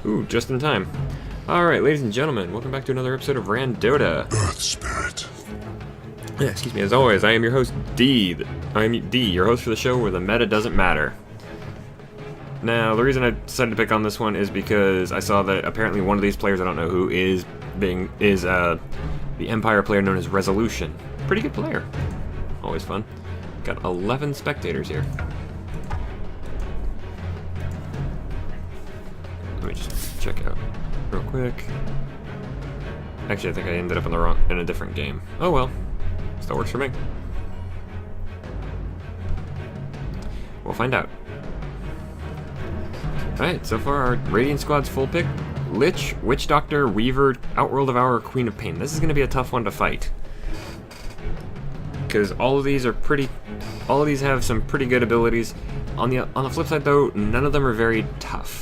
Ooh, just in time. Alright, ladies and gentlemen, welcome back to another episode of Randota. Earth Spirit. Yeah, excuse me, as always, I am your host, D. I am D, your host for the show where the meta doesn't matter. Now, the reason I decided to pick on this one is because I saw that apparently one of these players, I don't know who, is the Empire player known as Resolution. Pretty good player. Always fun. Got 11 spectators here. Let me just check out real quick. Actually, I think I ended up in a different game. Oh well. Still works for me. We'll find out. Alright, so far our Radiant Squad's full pick. Lich, Witch Doctor, Weaver, Outworld of Hour, Queen of Pain. This is going to be a tough one to fight. Because all of these have some pretty good abilities. On the flip side though, none of them are very tough.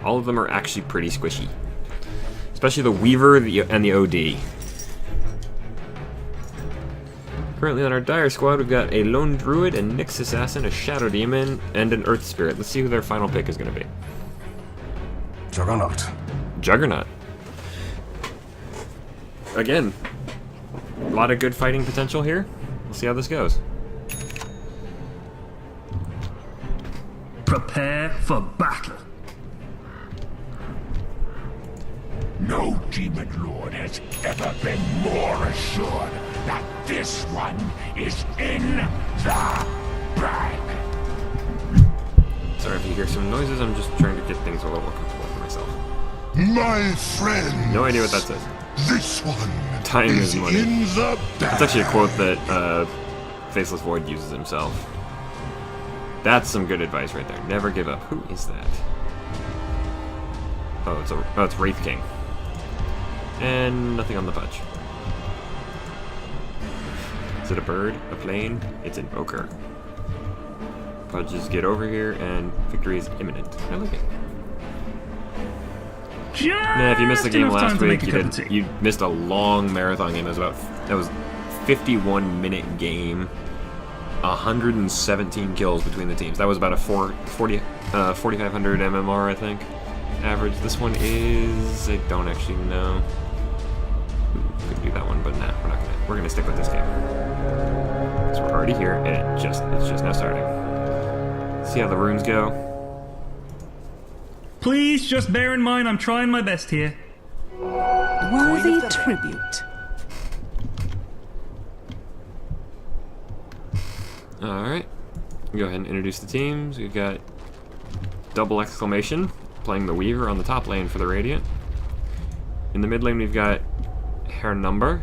All of them are actually pretty squishy. Especially the Weaver and the OD. Currently on our Dire Squad, we've got a Lone Druid, a Nyx Assassin, a Shadow Demon, and an Earth Spirit. Let's see who their final pick is going to be. Juggernaut. Juggernaut. Again, a lot of good fighting potential here. We'll see how this goes. Prepare for battle. No demon lord has ever been more assured that this one is in the bag. Sorry if you hear some noises, I'm just trying to get things a little more comfortable for myself. My friend. No idea what that says. This one Time is money. in the bag. It's actually a quote that Faceless Void uses himself. That's some good advice right there. Never give up. Who is that? Oh, it's Wraith King. And nothing on the pudge. Is it a bird? A plane? It's Invoker. Pudges get over here, and victory is imminent. I like it. Yeah, if you missed the game last week, you missed a long marathon game. That was 51-minute game. 117 kills between the teams. That was about a 4,500 MMR, I think, average. This one is, I don't actually know. Could do that one, but nah, we're gonna stick with this game. So we're already here, and it's just now starting. See how the runes go. Please just bear in mind I'm trying my best here. Worthy tribute. Alright, go ahead and introduce the teams. We've got Double Exclamation playing the Weaver on the top lane for the Radiant. In the mid lane we've got Hair Number,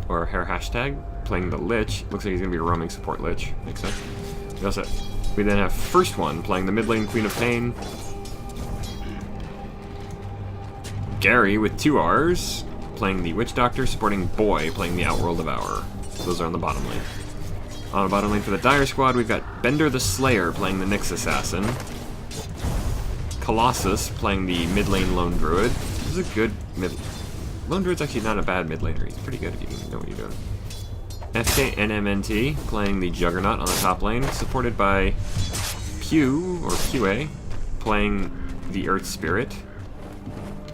or Hair Hashtag, playing the Lich. Looks like he's going to be a roaming support Lich. Makes sense. We then have First One playing the mid lane Queen of Pain. Gary with 2 R's playing the Witch Doctor, supporting Boy playing the Outworld of Hour. Those are on the bottom lane. On the bottom lane for the Dire Squad, we've got Bender the Slayer playing the Nyx Assassin. Colossus playing the mid lane Lone Druid. This is a good mid. Lone Druid's actually not a bad mid laner. He's pretty good if you know what you're doing. FKNMNT playing the Juggernaut on the top lane, supported by Q or QA playing the Earth Spirit,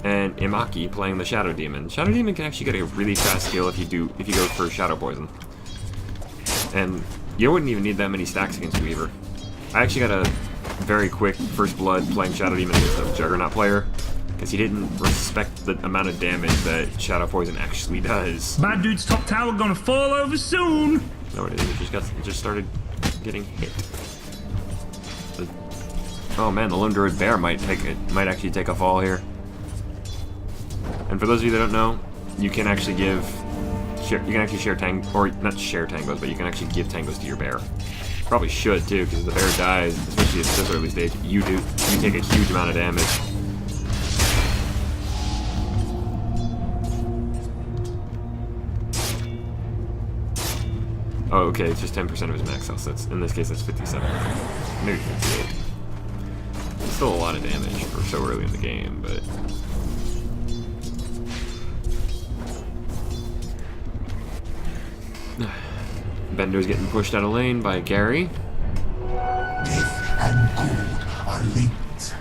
and Imaki playing the Shadow Demon. Shadow Demon can actually get a really fast skill if you go for Shadow Poison. And you wouldn't even need that many stacks against Weaver. I actually got a very quick first blood playing Shadow Demon against a Juggernaut player, because he didn't respect the amount of damage that Shadow Poison actually does. Bad dude's top tower gonna fall over soon. No, it isn't. It just started getting hit. Oh man, the Lone Druid Bear might actually take a fall here. And for those of you that don't know, you can actually share tangos, or not share tangos, but you can actually give tangos to your bear. Probably should too, because if the bear dies, especially at this early stage, you take a huge amount of damage. Oh, okay, it's just 10% of his max health, so in this case that's 57. Maybe 58. It's still a lot of damage for so early in the game, but... Bender's getting pushed out of lane by Gary. Death and good are linked.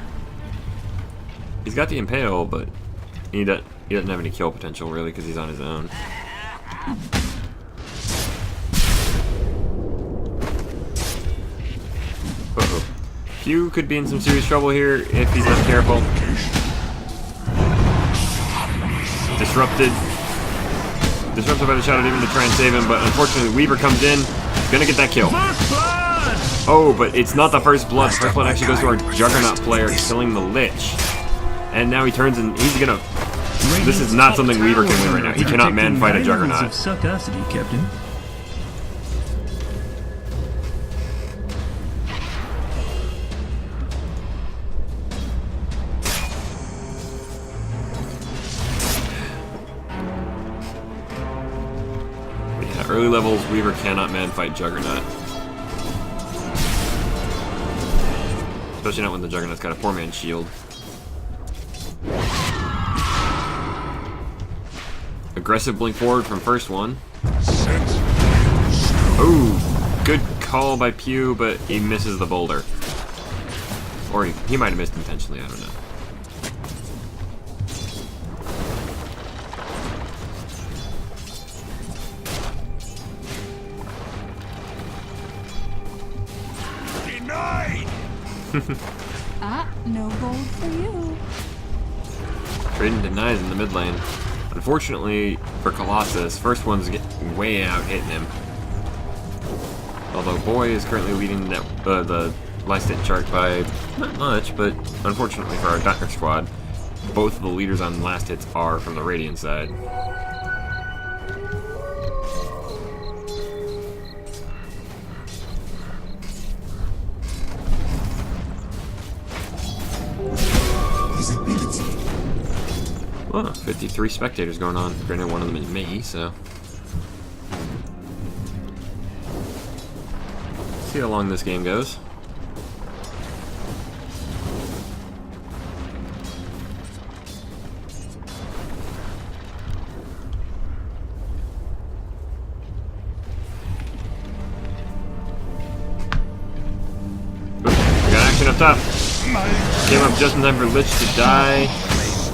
He's got the impale, but he doesn't have any kill potential really because he's on his own. Uh-oh. Pew could be in some serious trouble here if he's not careful. Disrupted by the Shadow Demon to try and save him, but unfortunately Weaver comes in, gonna get that kill. Oh, but it's not the first blood. First blood actually goes to our Juggernaut player, killing the Lich. And now he turns and he's gonna... This is not something Weaver can win right now. He cannot man-fight a Juggernaut. Sarcasity, Captain. Yeah, early levels, Weaver cannot man-fight Juggernaut. Especially not when the Juggernaut's got a 4-man shield. Aggressive blink forward from first one. Ooh, good call by Pew, but he misses the boulder. Or he might have missed intentionally, I don't know. Denied! No gold for you. Trading denies in the mid lane. Unfortunately for Colossus, first one's getting way out hitting him. Although Boy is currently leading the last hit chart by not much, but unfortunately for our Dark squad, both of the leaders on last hits are from the Radiant side. Well, 53 spectators going on. Granted, one of them is me, so... see how long this game goes. Oops, we got action up top. Came up just in time for Lich to die.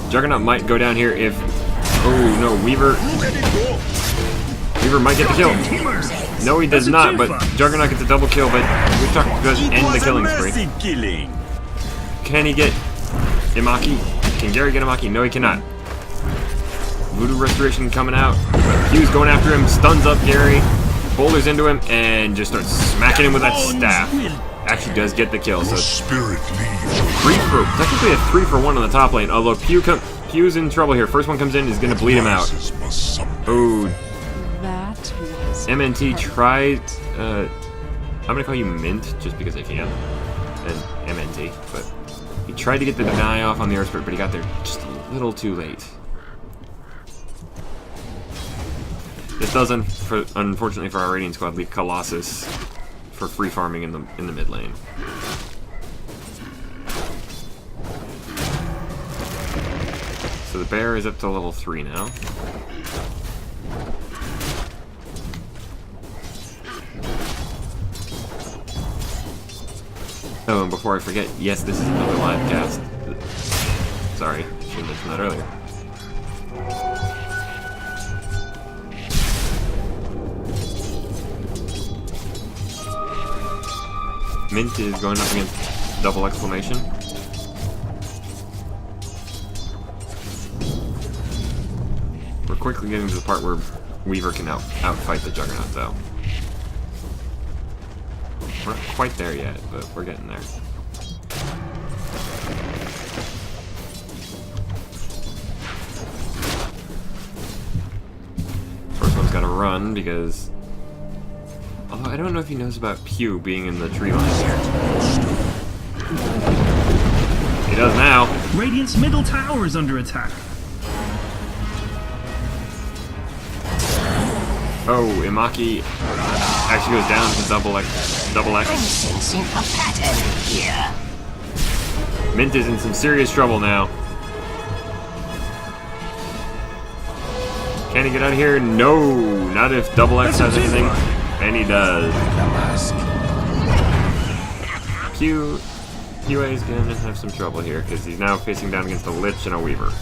Juggernaut might go down here if... oh no, Weaver might get the kill. No, he does not, but Juggernaut gets a double kill, but we're talking about end the killing spree. Can he get Imaki? Can Gary get Imaki? No, he cannot. Voodoo Restoration coming out. Hugh's going after him, stuns up Gary, boulders into him, and just starts smacking him with that staff. Actually does get the kill, so Spirit leaves. technically a 3-for-1 on the top lane, although Pew's in trouble here. First one comes in, is going to bleed him out. Oh, That was MNT tried, I'm going to call you Mint, just because I can, and MNT, but he tried to get the deny off on the Earth Spirit, but he got there just a little too late. This does, unfortunately for our Radiant squad, leave Colossus for free farming in the mid lane. So the bear is up to level 3 now. Oh, and before I forget, yes, this is another live cast. Sorry, should have mentioned that earlier. Mint is going up against double exclamation. We're quickly getting to the part where Weaver can outfight the Juggernaut, though. We're not quite there yet, but we're getting there. First one's got to run because... although I don't know if he knows about Pew being in the tree line here. He does now. Radiant's middle tower is under attack. Oh, Imaki actually goes down to double X. Sensing a pattern here. Mint is in some serious trouble now. Can he get out of here? No, not if double X has anything. And he does. Pew QA is gonna have some trouble here, because he's now facing down against a Lich and a Weaver.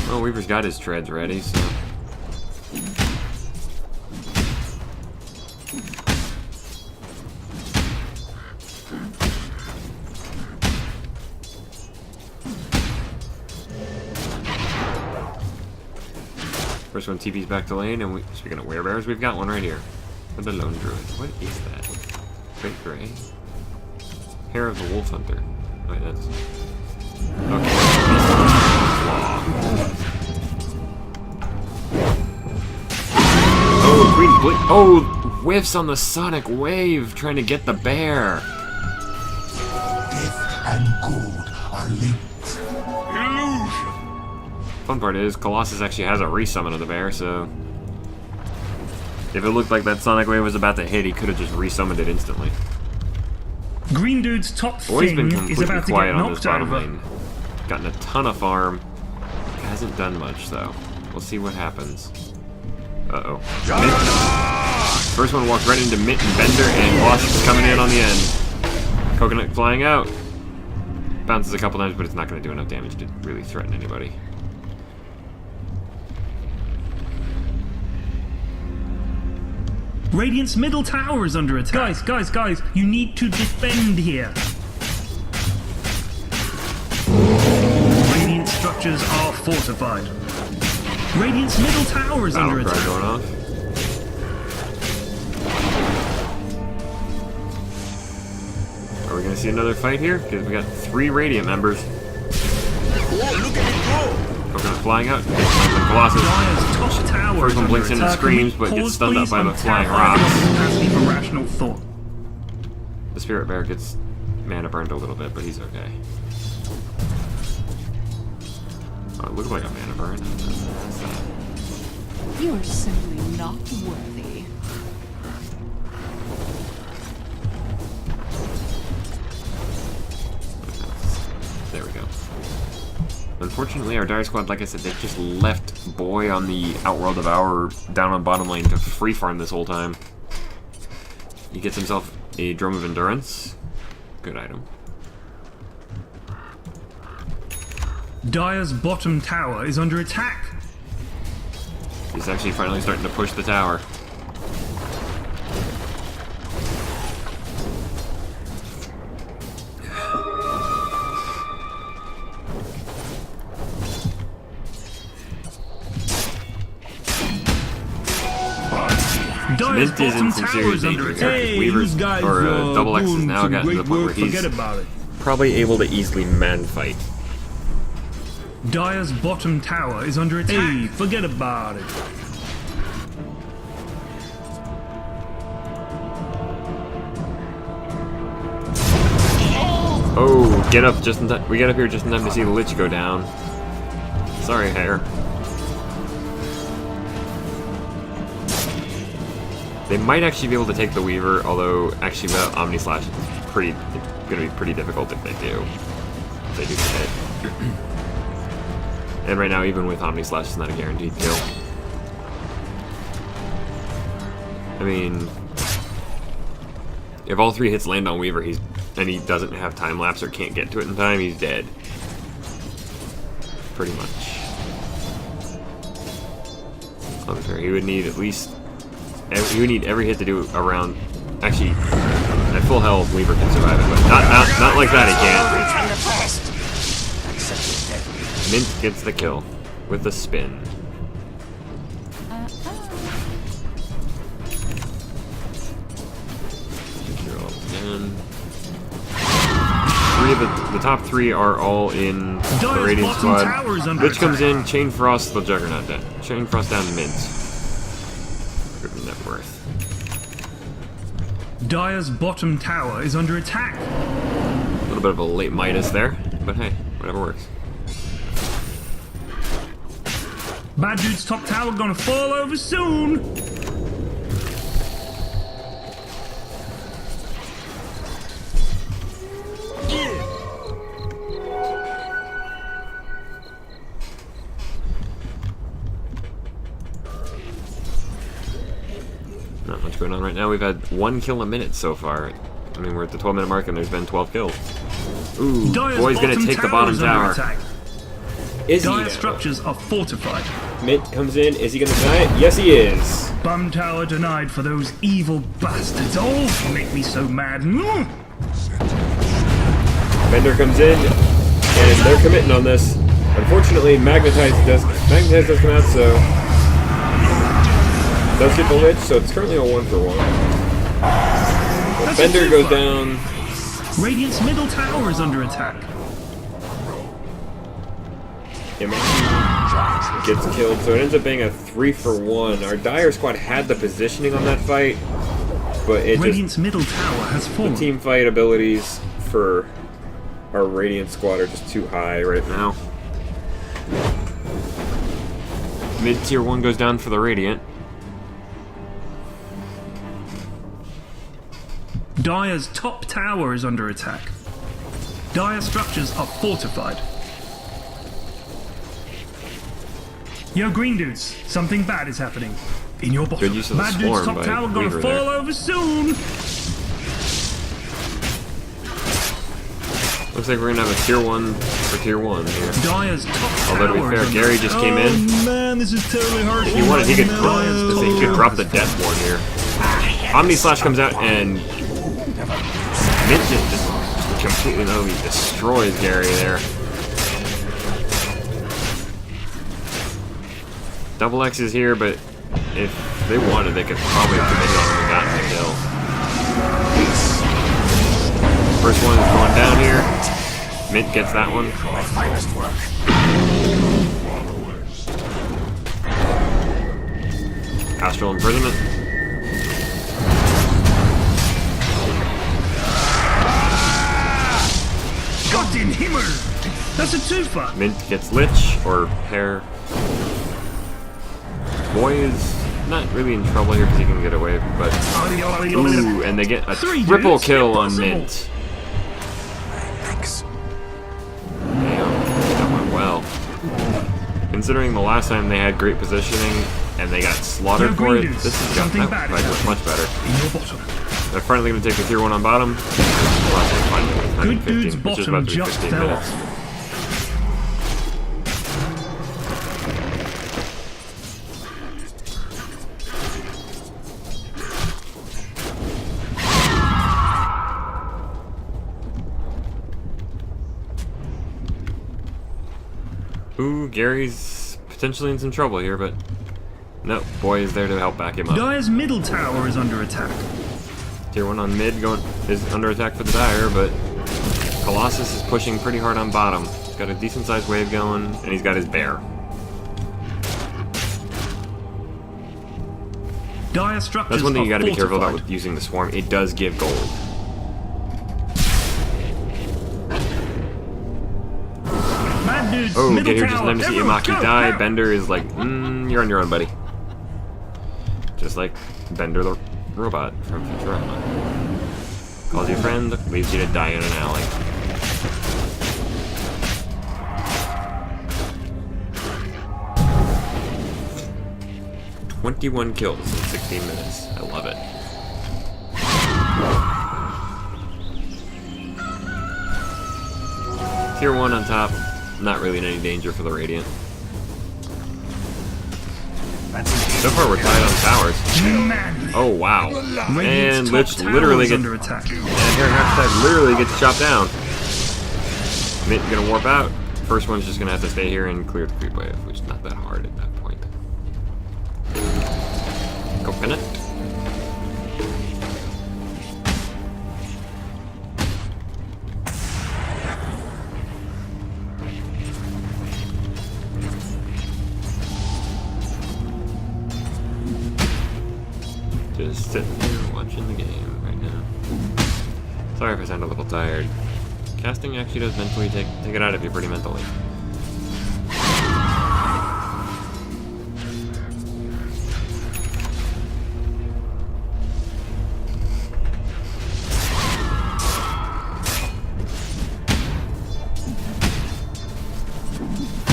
Well, Weaver's got his treads ready, so... First one TP's back to lane, and speaking of werebears, we've got one right here. For the Lone Druid. What is that? Great Gray? Hair of the Wolf Hunter. Wait, that's... Okay. Oh, Queen Blink. Oh, whiffs on the Sonic Wave, trying to get the bear. Death and good are linked. Illusion! Fun part is, Colossus actually has a resummon of the bear, so... If it looked like that Sonic Wave was about to hit, he could have just resummoned it instantly. Green Dude's top Boy's been thing is completely about to quiet get on this knocked bottom over. lane. Gotten a ton of farm. Hasn't done much, though. We'll see what happens. Uh-oh. First one walked right into Mint and Bender, and Wasp's coming in on the end. Coconut flying out. Bounces a couple times, but it's not going to do enough damage to really threaten anybody. Radiant's middle tower is under attack. Guys, you need to defend here. Radiant structures are fortified. Radiant's middle tower is under Battle cry attack. going off. Are we going to see another fight here? Because we got 3 Radiant members. Oh, look at it go! Coconut flying out. Colossus. Dire's top tower First is one under blinks in and attack. screams, but Pause, gets stunned up please, by the on flying tower. rocks. Capacity for rational thought. The Spirit Bear gets mana burned a little bit, but he's okay. Oh, it looks like a mana burn. You are simply not worthy. There we go. Unfortunately, our Dire Squad, like I said, they just left Boy on the Outworld Devourer down on bottom lane to free farm this whole time. He gets himself a Drum of Endurance. Good item. Dire's bottom tower is under attack. He's actually finally starting to push the tower. Dire's Mint is in bottom some tower serious is under danger attack. here, because Weaver's, or Double X has now gotten to the point where he's Forget about it. probably able to easily man fight. Dire's bottom tower is under attack. Hey, forget about it. Oh, get up just in time. We get up here just in time to see the Lich go down. Sorry, Hair. They might actually be able to take the Weaver, although actually without Omni Slash, it's going to be pretty difficult if they do. If they do get hit. And right now, even with Omni Slash, it's not a guaranteed kill. I mean, if all 3 hits land on Weaver, and he doesn't have time lapse or can't get to it in time, he's dead. Pretty much. Unfair. He would need at least. He would need every hit to do around. Actually, at full health, Weaver can survive it, but not like that. He can't. Mint gets the kill with the spin. Three of the top 3 are all in the Radiant squad. Lich comes in, Chain Frost the Juggernaut down. Chain Frost down to Mint. Good net worth. Dire's bottom tower is under attack. A little bit of a late Midas there, but hey, whatever works. Bad Dude's top tower gonna fall over soon. Not much going on right now. We've had 1 kill a minute so far. I mean, we're at the 12-minute mark and there's been 12 kills. Ooh, Dire's boy's gonna bottom take the tower bottom is under tower. attack. Is he? Dire now? structures are fortified. Mint comes in. Is he gonna deny it? Yes, he is. Bum tower denied for those evil bastards. Oh, make me so mad. Bender comes in, and they're committing on this. Unfortunately, Magnetize does come out, so does get the Lich, so it's currently a 1-for-1. But Bender goes down. Radiant's middle tower is under attack. Imaki gets killed, so it ends up being a 3-for-1. Our Dire squad had the positioning on that fight, but it Radiant's just middle tower has the fallen. team fight abilities for our Radiant squad are just too high right now. Mid tier 1 goes down for the Radiant. Dire's top tower is under attack. Dire structures are fortified. Yo, green dudes, something bad is happening. In your bottom. Good use of the Bad swarm dude's top by tower gonna Weaver fall there. over soon. Looks like we're gonna have a tier 1 for tier 1 here. Dire's top Although to be tower fair, is Gary under just came in. Oh man, this is terribly harsh. If he wanted, he could drop the death one here. Omni Slash comes out and Mint just completely destroys Gary there. Double X is here, but if they wanted, they could probably have committed on him and gotten the kill. First one is going down here. Mint gets that one. Astral Imprisonment. Gott in Himmel! That's a twofer! Mint gets Lich or Hair. Boy is not really in trouble here because he can get away, but ooh, and they get a triple kill on Mint. Thanks. Damn, that went well. Considering the last time they had great positioning and they got slaughtered for it, this has got that much better. In your bottom. They're finally going to take the tier 1 on bottom. Good dude's which is bottom about to be just 15 fell minutes. off. Ooh, Gary's potentially in some trouble here, but no, Boy is there to help back him up. Dire's middle tower is under attack. Tier 1 on mid is under attack for the Dire, but Colossus is pushing pretty hard on bottom. He's got a decent sized wave going, and he's got his bear. Dire structures That's one thing you are gotta be careful about fortified. with using the swarm. It does give gold. Bad dudes, Oh, middle get here just tower. in time to see Everyone, Imaki go, die. go. Bender is like, you're on your own, buddy. Just like Bender the robot from Futurama. Calls you a friend, leaves you to die in an alley. "21 kills in 16 minutes. I love it. Tier 1 on top, not really in any danger for the Radiant. So far we're tied on towers. Man. Oh wow. Radiant's And top Lich tower literally is gets under attack. and Herr literally gets chopped down. Mint gonna warp out. First one's just gonna have to stay here and clear the creep wave, which is not that hard at that point. Coconut. Just sitting here watching the game right now. Sorry if I sound a little tired. Casting actually does mentally take it out of you pretty mentally.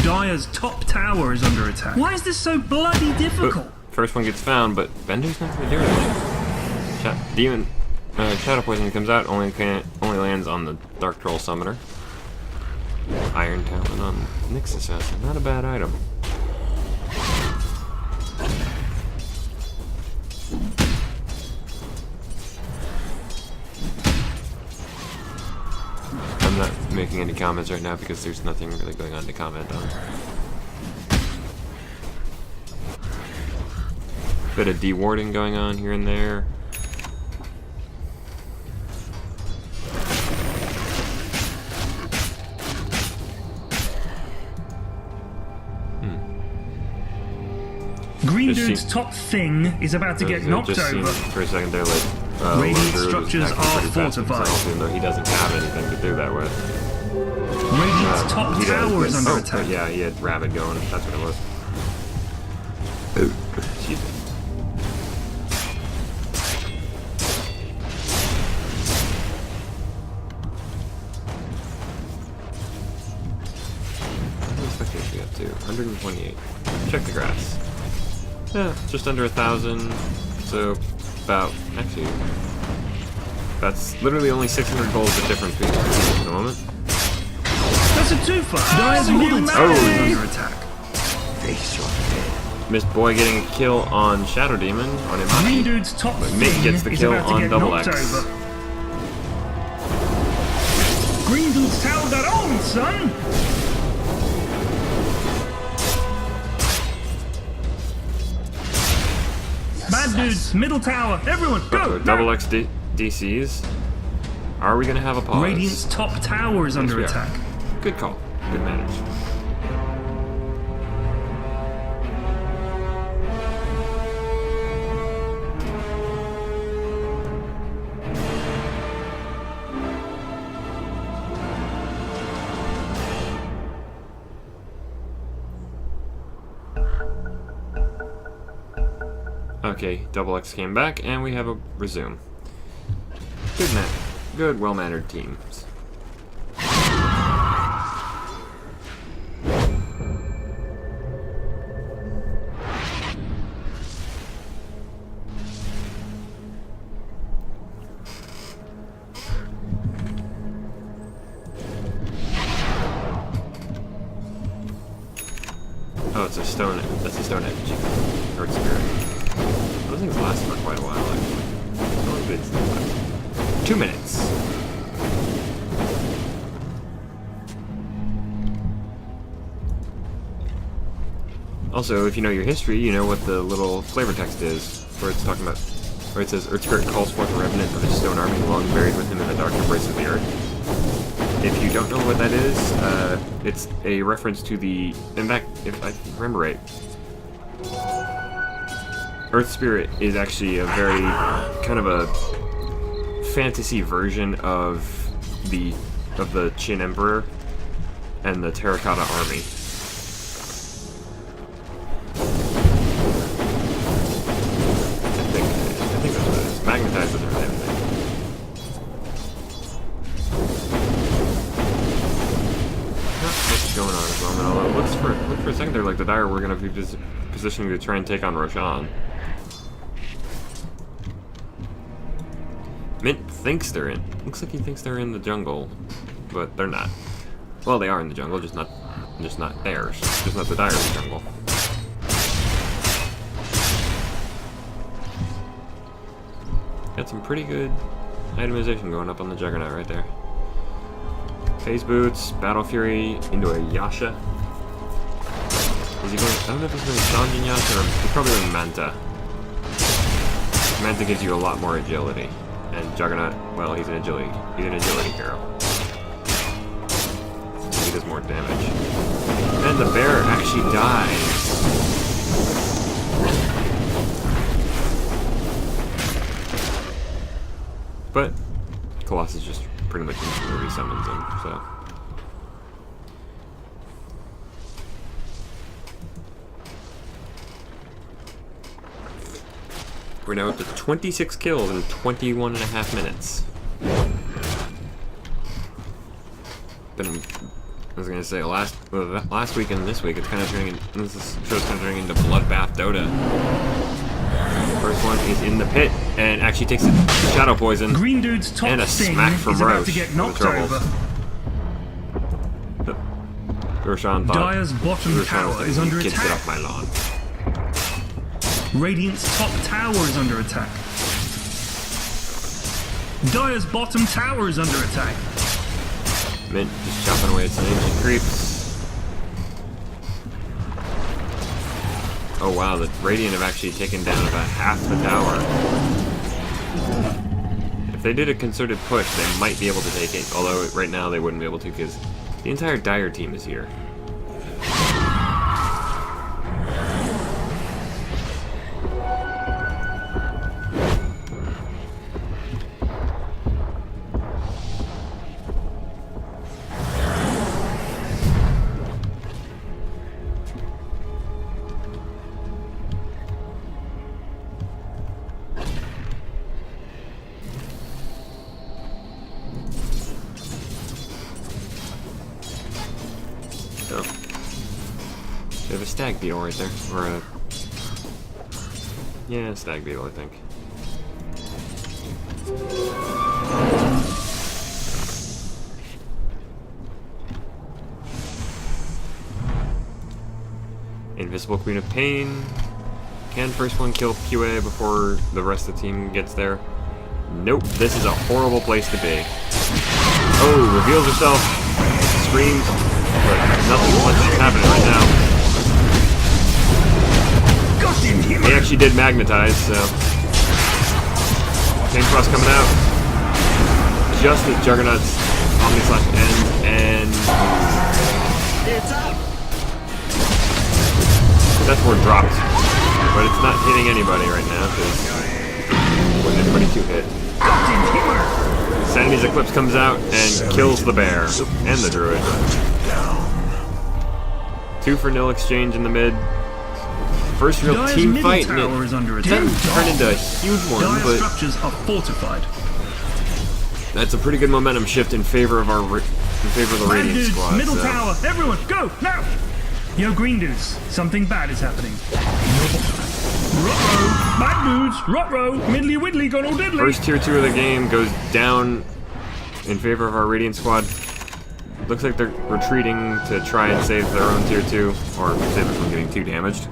Dire's top tower is under attack. Why is this so bloody difficult? First one gets found, but Bendu's not gonna do anything. Shadow Poison comes out, only lands on the Dark Troll Summoner. Iron Talon on Nyx Assassin, not a bad item. I'm not making any comments right now because there's nothing really going on to comment on. Bit of dewarding going on here and there. Green Just Dude's seem- top thing is about to get knocked just seemed over. for a second there like Radiant Lone Druid was structures acting are pretty fast fortified. himself, even though he doesn't have anything to do that with. Radiant's top He does, tower is yes. under Oh, attack. yeah, he had Rabid going. That's what it was. Excuse me. What expectations we got to? 128. Check the grass. Yeah, just under 1,000. So about actually that's literally only 600 gold the difference between the two at the moment. That's a twofer. Dire's middle tower is under attack. Face your death. Missed Boy getting a kill on Shadow Demon on Green Imaki. Dude's top But Mick thing gets the is kill about to on get Double knocked X. over. Green Dude's tower got on, son. Bad Dude's middle tower. Everyone, go! Double X DCs. Are we gonna have a pause? Radiant's top tower is under we are. attack. Good call. Good manage. Okay, Double X came back, and we have a resume. Good, well-mannered teams. Oh, it's a stone. That's a stone edge. Earth Spirit. Those things last for quite a while, actually. How long did they last? 2 minutes. Also, if you know your history, you know what the little flavor text is, where it's talking about, where it says, Earth Spirit calls forth a remnant of his stone army long buried with him in the dark embrace of the earth. If you don't know what that is, it's a reference to the, in fact, if I remember right, Earth Spirit is actually a very kind of a fantasy version of the Qin Emperor and the Terracotta Army. I think that's what it is. Magnetized doesn't really have anything. Not much going on at the moment, although it looks for a second there like the Dire were going to be positioning to try and take on Roshan. Mint thinks they're in. Looks like he thinks they're in the jungle, but they're not. Well, they are in the jungle, just not theirs. Just not the Dire's jungle. Got some pretty good itemization going up on the Juggernaut right there. Phase Boots, Battle Fury into a Yasha. Is he going? I don't know if he's going Sanjin Yasha or he's probably going Manta. Manta gives you a lot more agility. And Juggernaut, well, he's an agility hero. So he does more damage. And the bear actually dies. But Colossus just pretty much instantly resummons him, so. We're now up to 26 kills in 21.5 minutes. But I was gonna say, last week and this week, it's kind of turning. This show's kind of turning into Bloodbath Dota. First one is in the pit and actually takes a shadow poison Green Dude's top and a sting smack from is about Roche to get for the knocked troubles. over. Roshan thought Dire's bottom Roshan was tower is thinking, under "Kids, get attack. off my lawn." Radiant's top tower is under attack. Dire's bottom tower is under attack. Mint just chopping away at some ancient creeps. Oh wow, the Radiant have actually taken down about half the tower. If they did a concerted push, they might be able to take it. Although right now they wouldn't be able to because the entire Dire team is here. Oh. They have a stag beetle right there. Or a... Yeah, stag beetle, I think. Invisible Queen of Pain. Can first one kill QA before the rest of the team gets there? Nope, this is a horrible place to be. Oh, reveals herself. Screams. But nothing much is happening right now. He actually did magnetize, so... Chain Frost coming out. Just as Juggernaut's Omni Slash ends, and... It's up. That's where it dropped. But it's not hitting anybody right now, because... Wasn't anybody to hit. Sanity's Eclipse comes out and kills the bear. And the druid. 2-for-0 exchange in the mid. First real Dire's team middle fight, tower and is under it didn't attack. turn into a huge one, Dire but structures are fortified. that's a pretty good momentum shift in favor of the Bad Radiant dudes, squad. middle so. tower, everyone, go, now! Yo, green dudes, something bad is happening. Ruh-roh, bad dudes, ruh-roh, middly widdly, gone all diddly. First tier 2 of the game goes down in favor of our Radiant squad. Looks like they're retreating to try and save their own tier 2, or save it from getting too damaged.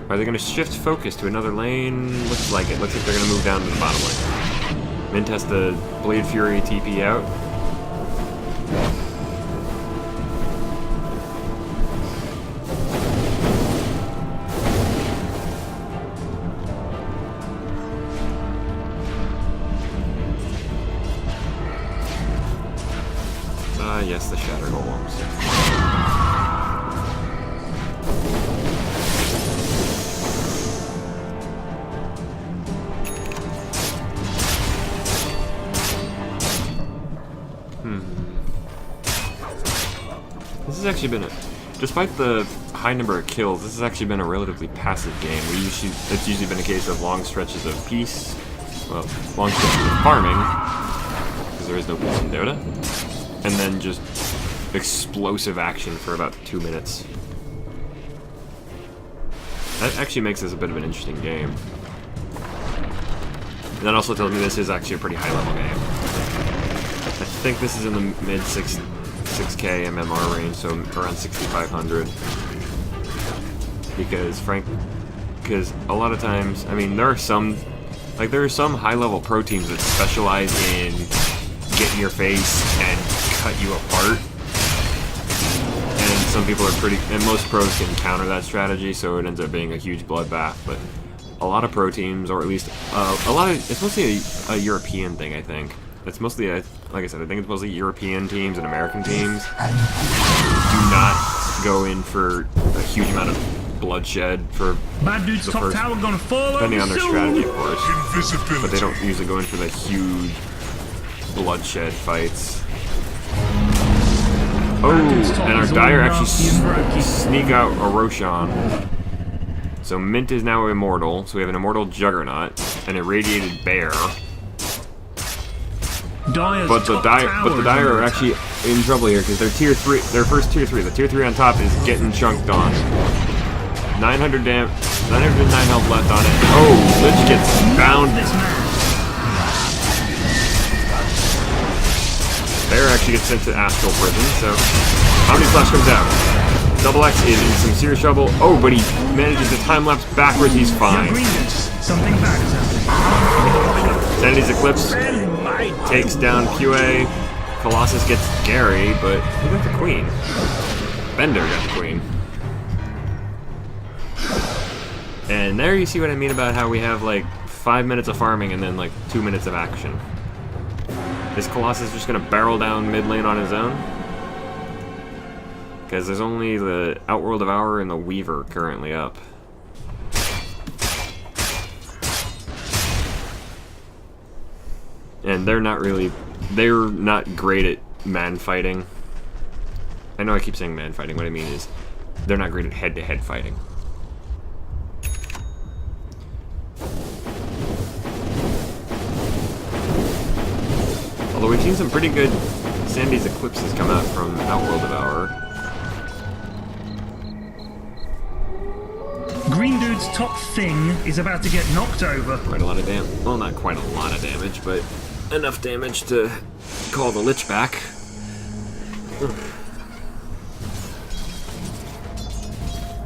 Are they going to shift focus to another lane? Looks like it. Looks like they're going to move down to the bottom lane. Mint has the Blade Fury TP out. Yes, the Shattered Golems. This has actually been despite the high number of kills, this has actually been a relatively passive game. It's usually been a case of long stretches of peace, well, long stretches of farming, because there is no peace in Dota. And then just explosive action for about 2 minutes. That actually makes this a bit of an interesting game. And that also tells me this is actually a pretty high level game. I think this is in the mid 6k MMR range, so around 6,500. Because a lot of times, I mean, there are some high level pro teams that specialize in get in your face and cut you apart, and some people are and most pros can counter that strategy, so it ends up being a huge bloodbath. But a lot of pro teams, or at least it's mostly a European thing, I think. It's mostly, like I said, I think it's mostly European teams and American teams do not go in for a huge amount of bloodshed for Bad dude's the top first, tower gonna fall depending on their strategy, of course. Invisibility. But they don't usually go in for the huge bloodshed fights. Oh, and our Dire actually sneak out a Roshan. So Mint is now immortal, so we have an immortal Juggernaut, an irradiated bear, Dire's But the top tower is Dire under are attack. actually in trouble here because they're tier 3. Their first tier 3. The tier 3 on top is getting chunked on. 909 health left on it. Oh, Lich gets bound. This man. Bear actually gets sent to Astral Prison, so Omni Slash comes out. Double X is in some serious trouble. Oh, but he manages to time lapse backwards. He's fine. Green dudes, something bad is happening. Sanity's Eclipse takes down QA. Colossus gets Gary, but who got the Queen? Bender got the Queen. And there you see what I mean about how we have like 5 minutes of farming and then like 2 minutes of action. Is Colossus just gonna barrel down mid lane on his own? Because there's only the Outworld of Hour and the Weaver currently up. And they're not great at man fighting. I know I keep saying man fighting, what I mean is they're not great at head-to-head fighting. Although we've seen some pretty good Sandy's Eclipses come out from Outworld of Hour. Green dude's top thing is about to get knocked over. Quite a lot of damage. Well, not quite a lot of damage, but enough damage to call the Lich back.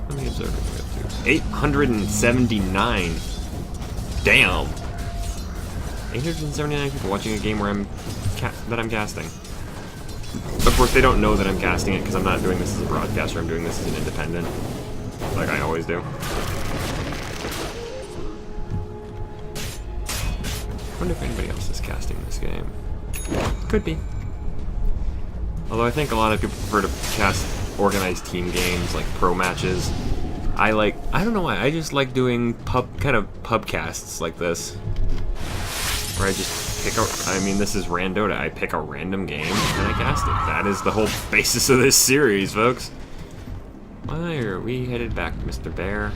How many observers we up to? 879. Damn. 879 people watching a game where I'm casting. Of course, they don't know that I'm casting it because I'm not doing this as a broadcaster. I'm doing this as an independent, like I always do. I wonder if anybody else is casting this game. Could be. Although I think a lot of people prefer to cast organized team games, like pro matches. I don't know why, I just like doing pub casts like this. Where I just pick this is Randota. I pick a random game and I cast it. That is the whole basis of this series, folks. Why are we headed back, Mr. Bear?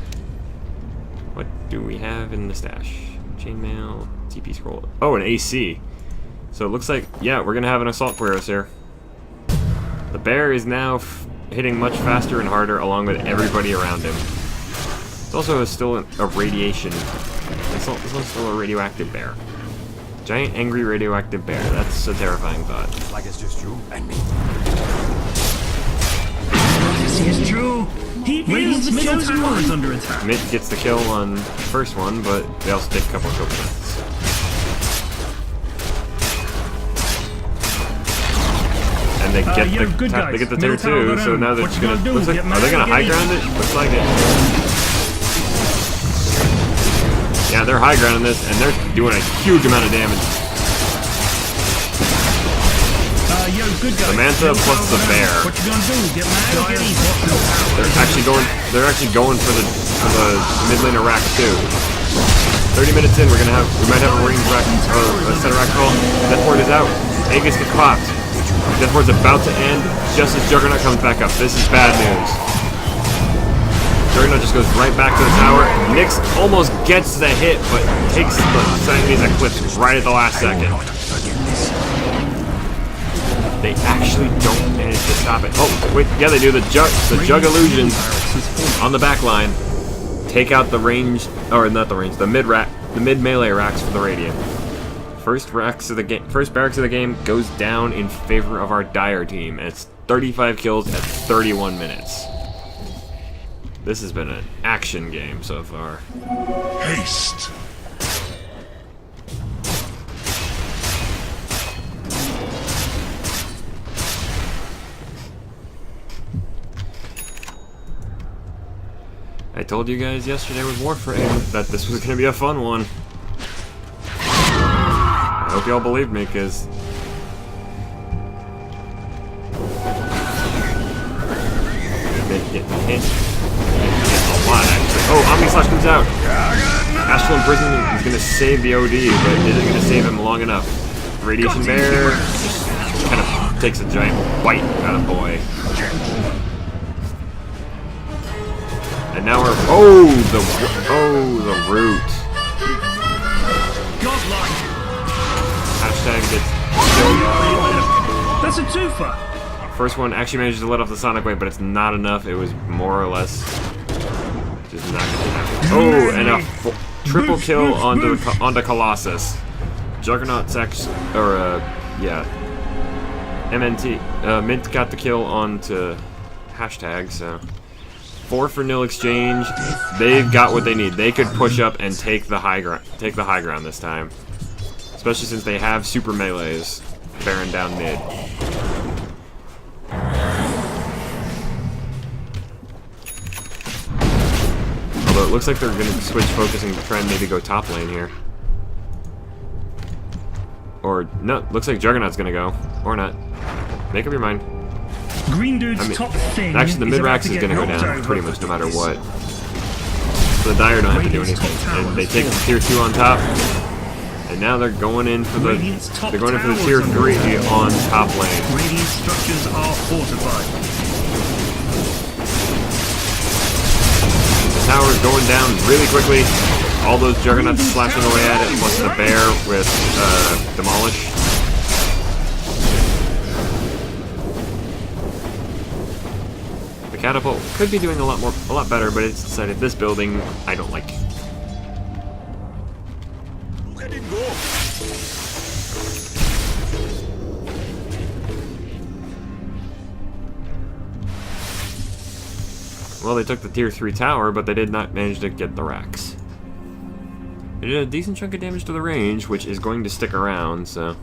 What do we have in the stash? Chainmail, TP scroll. Oh, an AC. So it looks like, yeah, we're gonna have an Assault Cuirass here. The Bear is now hitting much faster and harder along with everybody around him. It's also still a radiation. It's also still a radioactive bear. Giant, angry, radioactive bear. That's a terrifying thought. Like it's just you and me. This is true. He is the middle tower is under attack. Mitt gets the kill on the first one, but they also take a couple of coconuts. And they get they get the tier 2, so now they're just gonna are they gonna high ground it? Looks like it. Yeah, they're high grounding this, and they're doing a huge amount of damage. The Manta plus the Bear. What you gonna do? Get mad or get easy? They're actually going for the mid laner rack too. 30 minutes in, we might have a range rack or a set of rack call. Deathward is out. Aegis gets popped. Deathward's about to end just as Juggernaut comes back up. This is bad news. Juggernaut just goes right back to the tower. Nyx almost gets the hit, but takes the Siamese Eclipse right at the last second. They actually don't manage to stop it. Oh, wait, yeah, they do. The Jug Illusion on the back line. Take out the range, or not the range, the mid melee racks for the Radiant. First barracks of the game goes down in favor of our Dire team, and it's 35 kills at 31 minutes. This has been an action game so far. Haste. I told you guys yesterday with Warframe that this was going to be a fun one. I hope y'all believed me, because... Getting hit. A lot, actually. Oh, Omni Slash comes out! Astral Prison is going to save the OD, but isn't going to save him long enough. Radiation Bear just kind of takes a giant bite out of boy. And now we're the root. Hashtag gets That's a twofer. First one actually manages to let off the Sonic Wave, but it's not enough. It was more or less just not going to happen. Oh, and a triple kill onto Colossus. Juggernaut MNT. Mint got the kill onto hashtag, so 4 for nil exchange. They've got what they need. They could push up and take the high ground this time, especially since they have super melees bearing down mid. Although it looks like they're going to switch focusing to try and maybe go top lane here. Or, no, looks like Juggernaut's going to go. Or not. Make up your mind. Green dude's top thing. Actually, the mid-rax is going to go down pretty much no matter what. So the Dire don't have to do anything. And they take the tier 2 on top. And now they're going in for the tier 3 on top lane. Radiant structures are fortified. The tower's going down really quickly. All those Juggernauts slashing away at it, plus the bear with Demolish. The catapult could be doing a lot better, but it's decided this building I don't like. Well, they took the tier 3 tower, but they did not manage to get the racks. They did a decent chunk of damage to the range, which is going to stick around, so...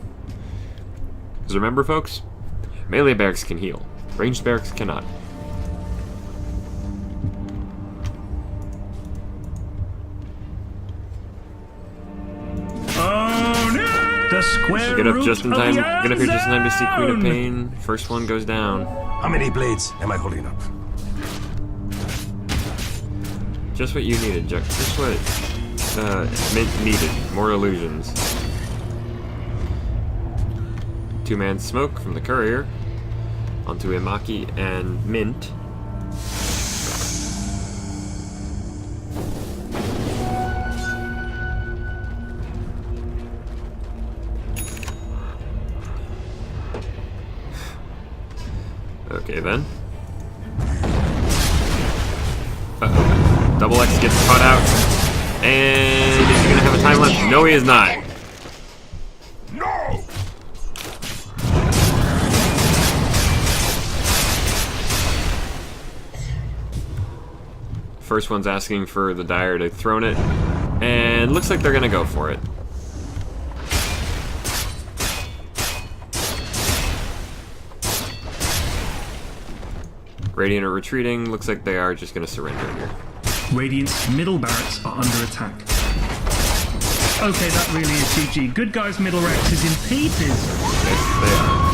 Because remember, folks, melee barracks can heal. Ranged barracks cannot. Oh no! The square Get up root just in of time. the Get up here just in time to see Queen of unknown. Pain. First one goes down. How many blades am I holding up? Just what you needed, Jack. Just what Mint needed. More illusions. 2-man smoke from the courier onto Imaki and Mint. Okay then. Uh-oh. Double X gets caught out. And is he gonna have a time left? No, he is not. No! First one's asking for the Dire to throne it. And looks like they're gonna go for it. Radiant are retreating. Looks like they are just going to surrender here. Radiant's middle barracks are under attack. Okay, that really is GG. Good guys' middle racks is in pieces. Yes, they are.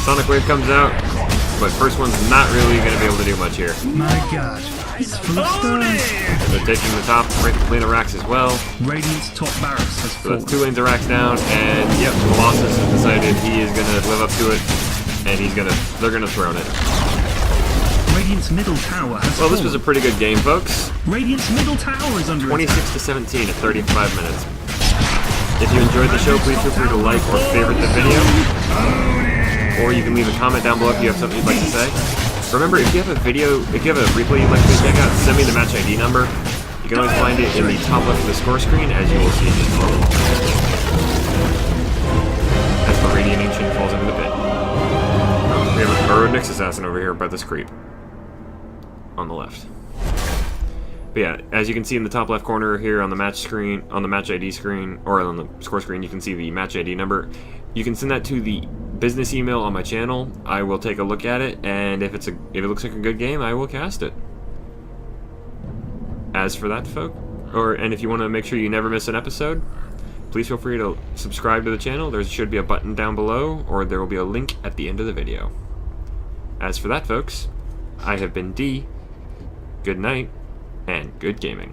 Sonic Wave comes out, but first one's not really going to be able to do much here. My god. It's full of stones. They're taking the top lane of racks as well. Radiant's top barracks has So that's fallen. 2 lanes of racks down, and yep, Colossus has decided he is going to live up to it, and they're going to throne it. Radiant's middle tower has Well, this was a fallen. pretty good game, folks. Radiant's middle tower is under 26 attack. to 17 at 35 minutes. If you enjoyed the show, please feel free to like or favorite the video. Or you can leave a comment down below if you have something you'd like to say. Remember, if you have a replay you'd like to check out, send me the match ID number. You can always find it in the top left of the score screen, as you will see in just a moment. As the Radiant Ancient falls into the pit. We have a Nyx Assassin over here by this creep. On the left. But yeah, as you can see in the top left corner here on the match screen, on the match ID screen, or on the score screen, you can see the match ID number. You can send that to the business email on my channel. I will take a look at it, and if it looks like a good game, I will cast it. As for that, and if you want to make sure you never miss an episode, please feel free to subscribe to the channel. There should be a button down below, or there will be a link at the end of the video. As for that, folks, I have been D. Good night, and good gaming.